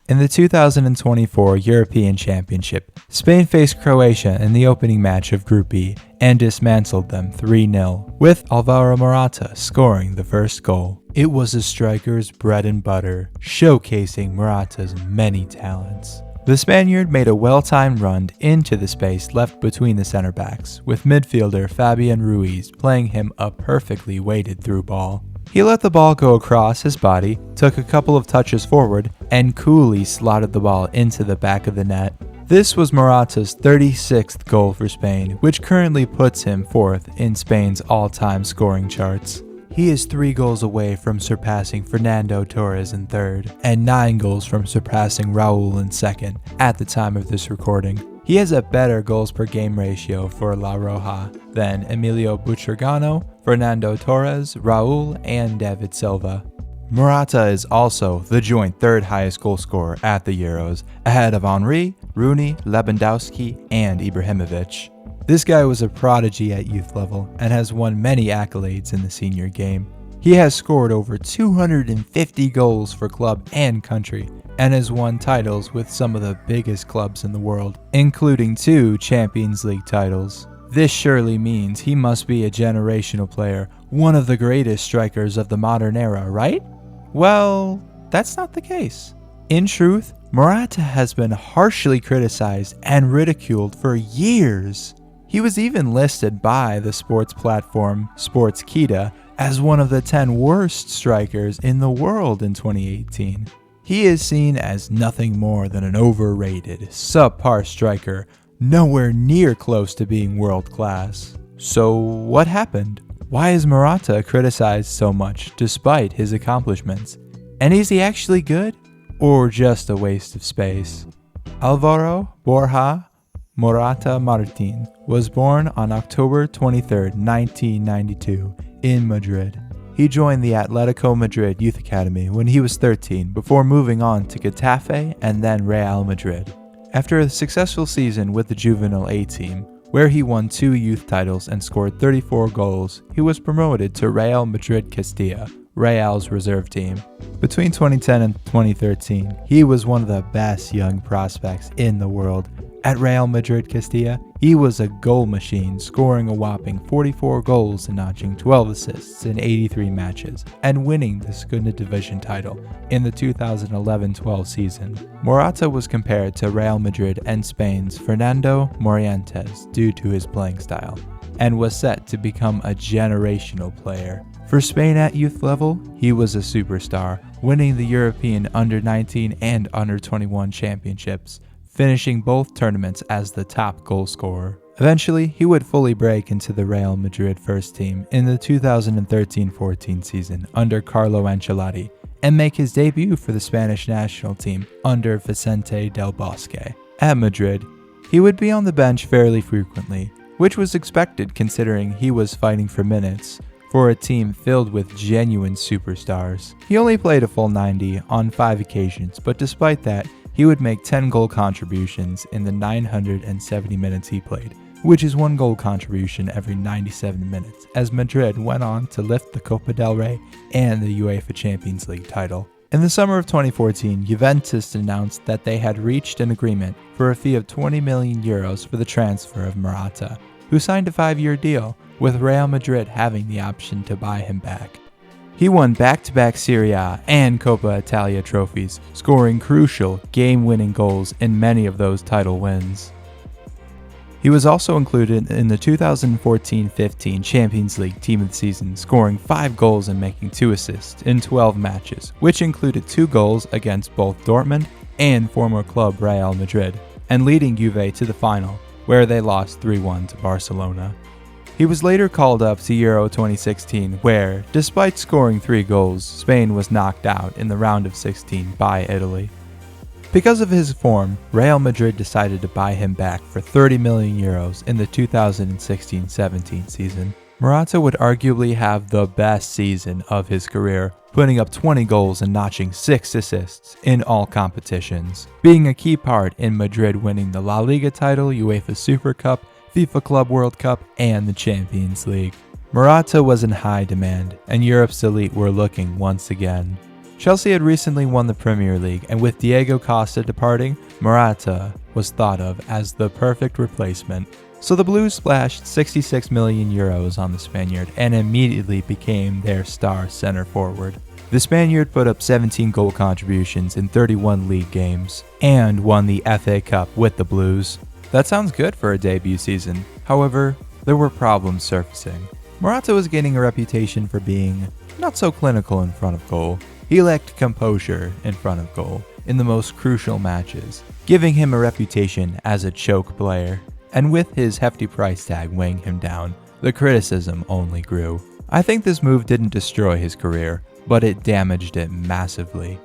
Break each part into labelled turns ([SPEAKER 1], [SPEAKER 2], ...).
[SPEAKER 1] In the 2024 European Championship, Spain faced Croatia in the opening match of Group E and dismantled them 3-0, with Alvaro Morata scoring the first goal. It was a striker's bread and butter, showcasing Morata's many talents. The Spaniard made a well-timed run into the space left between the center backs, with midfielder Fabian Ruiz playing him a perfectly weighted through ball. He let the ball go across his body, took a couple of touches forward, and coolly slotted the ball into the back of the net. This was Morata's 36th goal for Spain, which currently puts him 4th in Spain's all-time scoring charts. He is 3 goals away from surpassing Fernando Torres in 3rd, and 9 goals from surpassing Raul in 2nd at the time of this recording. He has a better goals per game ratio for La Roja than Emilio Butragueño, Fernando Torres, Raul, and David Silva. Morata is also the joint 3rd highest goal scorer at the Euros, ahead of Henry, Rooney, Lewandowski, and Ibrahimovic. This guy was a prodigy at youth level and has won many accolades in the senior game. He has scored over 250 goals for club and country, and has won titles with some of the biggest clubs in the world, including 2 Champions League titles. This surely means he must be a generational player, one of the greatest strikers of the modern era, right? Well, that's not the case. In truth, Morata has been harshly criticized and ridiculed for years. He was even listed by the sports platform Sportskita as one of the 10 worst strikers in the world in 2018. He is seen as nothing more than an overrated, subpar striker, nowhere near close to being world class. So what happened? Why is Morata criticized so much despite his accomplishments? And is he actually good? Or just a waste of space? Alvaro Borja Morata Martin was born on October 23, 1992, in Madrid. He joined the Atletico Madrid Youth Academy when he was 13 before moving on to Getafe and then Real Madrid. After a successful season with the Juvenile A team, where he won 2 youth titles and scored 34 goals, he was promoted to Real Madrid Castilla, Real's reserve team. Between 2010 and 2013, he was one of the best young prospects in the world. At Real Madrid Castilla, he was a goal machine, scoring a whopping 44 goals and notching 12 assists in 83 matches, and winning the Segunda Division title in the 2011-12 season. Morata was compared to Real Madrid and Spain's Fernando Morientes due to his playing style, and was set to become a generational player. For Spain at youth level, he was a superstar, winning the European Under-19 and Under-21 championships, finishing both tournaments as the top goal scorer. Eventually, he would fully break into the Real Madrid first team in the 2013-14 season under Carlo Ancelotti, and make his debut for the Spanish national team under Vicente del Bosque. At Madrid, he would be on the bench fairly frequently, which was expected considering he was fighting for minutes for a team filled with genuine superstars. He only played a full 90 on 5 occasions, but despite that, he would make 10 goal contributions in the 970 minutes he played, which is 1 goal contribution every 97 minutes, as Madrid went on to lift the Copa del Rey and the UEFA Champions League title. In the summer of 2014, Juventus announced that they had reached an agreement for a fee of 20 million euros for the transfer of Morata, who signed a 5-year deal, with Real Madrid having the option to buy him back. He won back-to-back Serie A and Coppa Italia trophies, scoring crucial, game-winning goals in many of those title wins. He was also included in the 2014-15 Champions League Team of the Season, scoring 5 goals and making 2 assists in 12 matches, which included 2 goals against both Dortmund and former club Real Madrid, and leading Juve to the final, where they lost 3-1 to Barcelona. He was later called up to Euro 2016, where, despite scoring 3 goals, Spain was knocked out in the round of 16 by Italy. Because of his form, Real Madrid decided to buy him back for 30 million euros in the 2016-17 season. Morata would arguably have the best season of his career, putting up 20 goals and notching 6 assists in all competitions, being a key part in Madrid winning the La Liga title, UEFA Super Cup, FIFA Club World Cup, and the Champions League. Morata was in high demand, and Europe's elite were looking once again. Chelsea had recently won the Premier League, and with Diego Costa departing, Morata was thought of as the perfect replacement. So the Blues splashed €66 million on the Spaniard and immediately became their star center forward. The Spaniard put up 17 goal contributions in 31 league games and won the FA Cup with the Blues. That sounds good for a debut season. However, there were problems surfacing. Morata was gaining a reputation for being not so clinical in front of goal. He lacked composure in front of goal in the most crucial matches, giving him a reputation as a choke player. And with his hefty price tag weighing him down, the criticism only grew. I think this move didn't destroy his career, but it damaged it massively.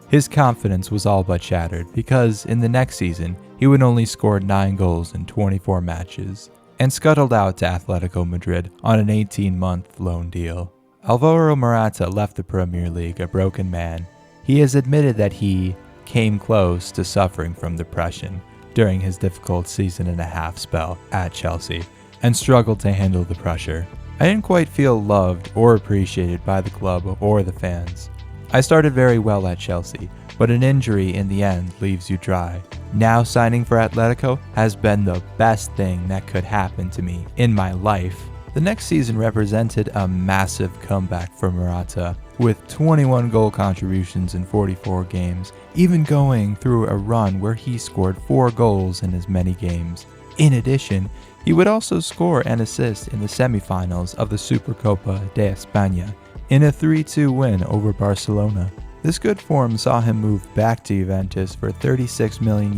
[SPEAKER 1] His confidence was all but shattered because in the next season, he would only score 9 goals in 24 matches and scuttled out to Atletico Madrid on an 18-month loan deal. Alvaro Morata left the Premier League a broken man. He has admitted that he came close to suffering from depression during his difficult season-and-a-half spell at Chelsea and struggled to handle the pressure. I didn't quite feel loved or appreciated by the club or the fans. I started very well at Chelsea, but an injury in the end leaves you dry. Now signing for Atletico has been the best thing that could happen to me in my life. The next season represented a massive comeback for Morata, with 21 goal contributions in 44 games, even going through a run where he scored 4 goals in as many games. In addition, he would also score and assist in the semifinals of the Supercopa de España in a 3-2 win over Barcelona. This good form saw him move back to Juventus for €36 million,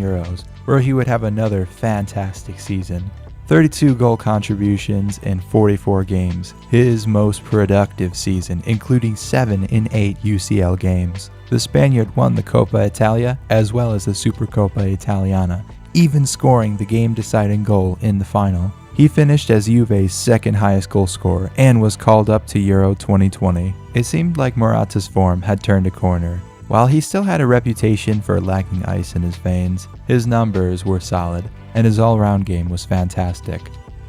[SPEAKER 1] where he would have another fantastic season. 32 goal contributions in 44 games, his most productive season, including 7 in 8 UCL games. The Spaniard won the Coppa Italia as well as the Supercoppa Italiana, even scoring the game-deciding goal in the final. He finished as Juve's second highest goal scorer and was called up to Euro 2020. It seemed like Morata's form had turned a corner. While he still had a reputation for lacking ice in his veins, his numbers were solid, and his all-round game was fantastic.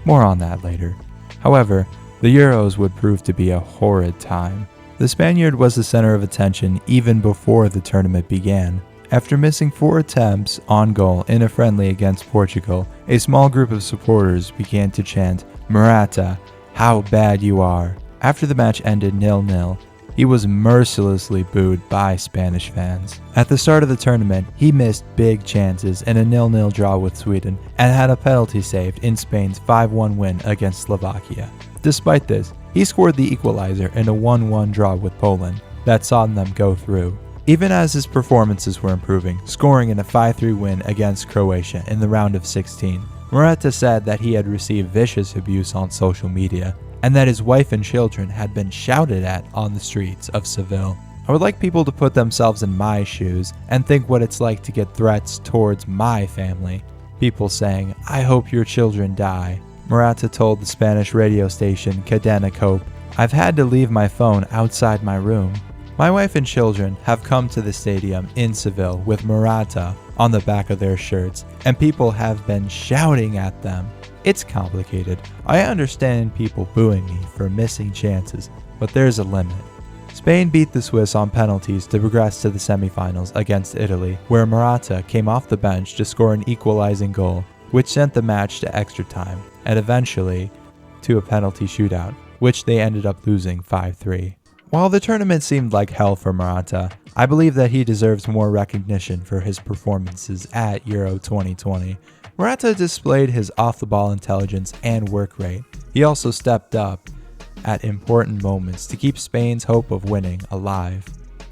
[SPEAKER 1] More on that later. However, the Euros would prove to be a horrid time. The Spaniard was the center of attention even before the tournament began. After missing 4 attempts on goal in a friendly against Portugal, a small group of supporters began to chant, "Morata, how bad you are." After the match ended 0-0, he was mercilessly booed by Spanish fans. At the start of the tournament, he missed big chances in a 0-0 draw with Sweden and had a penalty saved in Spain's 5-1 win against Slovakia. Despite this, he scored the equalizer in a 1-1 draw with Poland that saw them go through. Even as his performances were improving, scoring in a 5-3 win against Croatia in the round of 16, Morata said that he had received vicious abuse on social media and that his wife and children had been shouted at on the streets of Seville. I would like people to put themselves in my shoes and think what it's like to get threats towards my family. People saying, "I hope your children die." Morata told the Spanish radio station Cadena Cope, "I've had to leave my phone outside my room. My wife and children have come to the stadium in Seville with Morata on the back of their shirts, and people have been shouting at them. It's complicated. I understand people booing me for missing chances, but there's a limit." Spain beat the Swiss on penalties to progress to the semifinals against Italy, where Morata came off the bench to score an equalizing goal, which sent the match to extra time, and eventually to a penalty shootout, which they ended up losing 5-3. While the tournament seemed like hell for Morata, I believe that he deserves more recognition for his performances at Euro 2020. Morata displayed his off-the-ball intelligence and work rate. He also stepped up at important moments to keep Spain's hope of winning alive.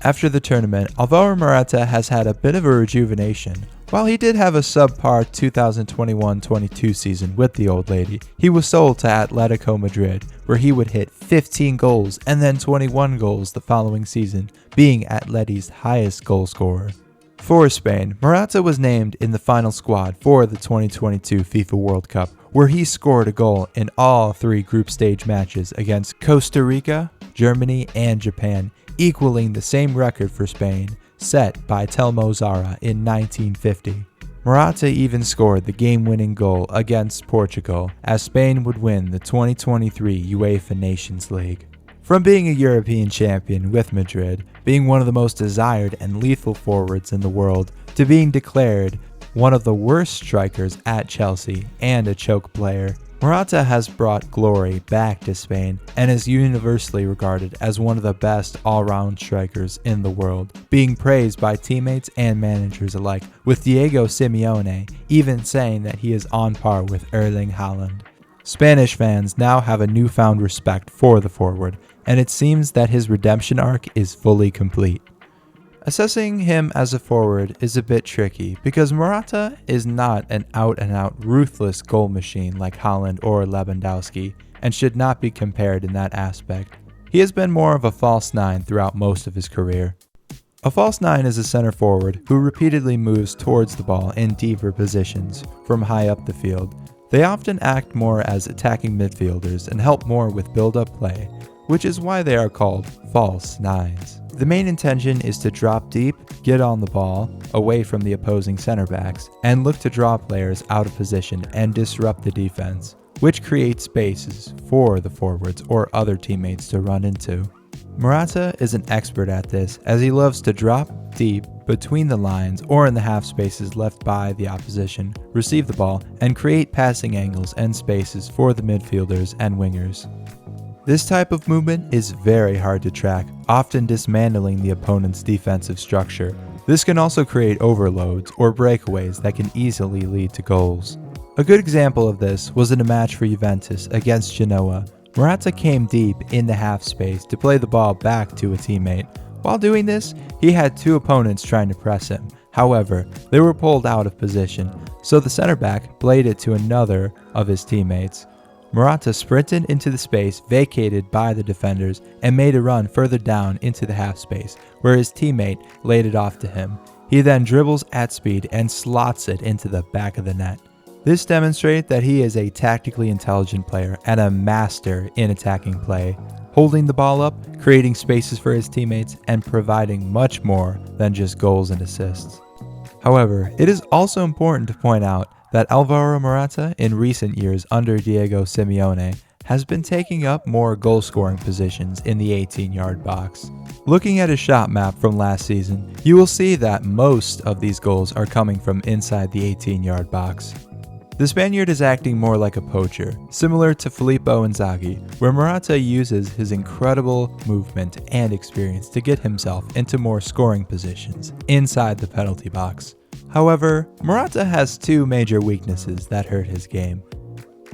[SPEAKER 1] After the tournament, Alvaro Morata has had a bit of a rejuvenation. While he did have a subpar 2021-22 season with the old lady, he was sold to Atletico Madrid, where he would hit 15 goals and then 21 goals the following season, being Atleti's highest goal scorer. For Spain, Morata was named in the final squad for the 2022 FIFA World Cup, where he scored a goal in all 3 group stage matches against Costa Rica, Germany, and Japan, equaling the same record for Spain, set by Telmo Zarra in 1950. Morata even scored the game-winning goal against Portugal, as Spain would win the 2023 UEFA Nations League. From being a European champion with Madrid, being one of the most desired and lethal forwards in the world, to being declared one of the worst strikers at Chelsea and a choke player. Morata has brought glory back to Spain and is universally regarded as one of the best all-round strikers in the world, being praised by teammates and managers alike, with Diego Simeone even saying that he is on par with Erling Haaland. Spanish fans now have a newfound respect for the forward, and it seems that his redemption arc is fully complete. Assessing him as a forward is a bit tricky because Morata is not an out-and-out ruthless goal machine like Haaland or Lewandowski and should not be compared in that aspect. He has been more of a false nine throughout most of his career. A false nine is a center forward who repeatedly moves towards the ball in deeper positions from high up the field. They often act more as attacking midfielders and help more with build-up play, which is why they are called false nines. The main intention is to drop deep, get on the ball, away from the opposing center backs, and look to draw players out of position and disrupt the defense, which creates spaces for the forwards or other teammates to run into. Morata is an expert at this as he loves to drop deep between the lines or in the half spaces left by the opposition, receive the ball, and create passing angles and spaces for the midfielders and wingers. This type of movement is very hard to track, often dismantling the opponent's defensive structure. This can also create overloads or breakaways that can easily lead to goals. A good example of this was in a match for Juventus against Genoa. Morata came deep in the half space to play the ball back to a teammate. While doing this, he had two opponents trying to press him. However, they were pulled out of position, so the center back played it to another of his teammates. Morata sprinted into the space vacated by the defenders and made a run further down into the half space, where his teammate laid it off to him. He then dribbles at speed and slots it into the back of the net. This demonstrates that he is a tactically intelligent player and a master in attacking play, holding the ball up, creating spaces for his teammates, and providing much more than just goals and assists. However, it is also important to point out that Alvaro Morata in recent years under Diego Simeone has been taking up more goal-scoring positions in the 18-yard box. Looking at his shot map from last season, you will see that most of these goals are coming from inside the 18-yard box. The Spaniard is acting more like a poacher, similar to Filippo Inzaghi, where Morata uses his incredible movement and experience to get himself into more scoring positions inside the penalty box. However, Morata has two major weaknesses that hurt his game: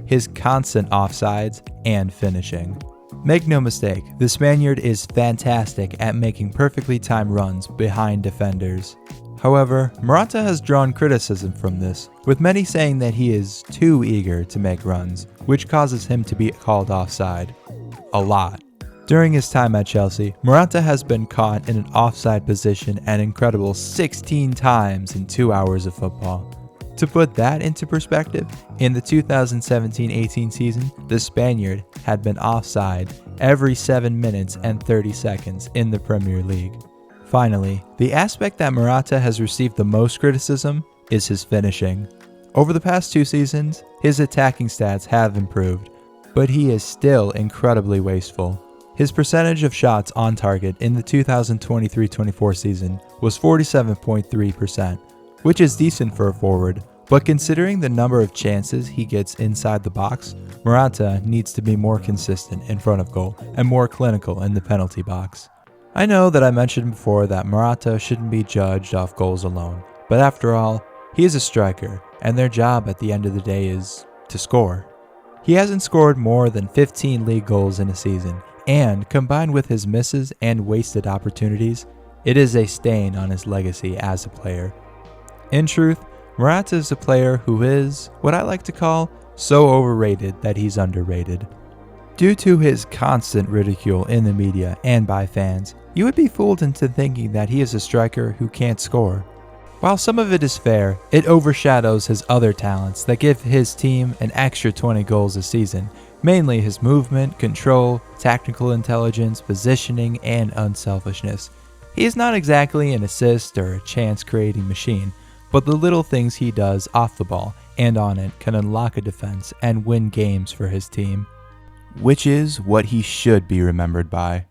[SPEAKER 1] his constant offsides and finishing. Make no mistake, the Spaniard is fantastic at making perfectly timed runs behind defenders. However, Morata has drawn criticism from this, with many saying that he is too eager to make runs, which causes him to be called offside. A lot. During his time at Chelsea, Morata has been caught in an offside position an incredible 16 times in 2 hours of football. To put that into perspective, in the 2017-18 season, the Spaniard had been offside every 7 minutes and 30 seconds in the Premier League. Finally, the aspect that Morata has received the most criticism is his finishing. Over the past 2 seasons, his attacking stats have improved, but he is still incredibly wasteful. His percentage of shots on target in the 2023-24 season was 47.3%, which is decent for a forward, but considering the number of chances he gets inside the box, Morata needs to be more consistent in front of goal and more clinical in the penalty box. I know that I mentioned before that Morata shouldn't be judged off goals alone, but after all, he is a striker, and their job at the end of the day is to score. He hasn't scored more than 15 league goals in a season, and combined with his misses and wasted opportunities, it is a stain on his legacy as a player. In truth, Morata is a player who is, what I like to call, so overrated that he's underrated. Due to his constant ridicule in the media and by fans, you would be fooled into thinking that he is a striker who can't score. While some of it is fair, it overshadows his other talents that give his team an extra 20 goals a season, mainly his movement, control, tactical intelligence, positioning, and unselfishness. He is not exactly an assist or a chance-creating machine, but the little things he does off the ball and on it can unlock a defense and win games for his team, which is what he should be remembered by.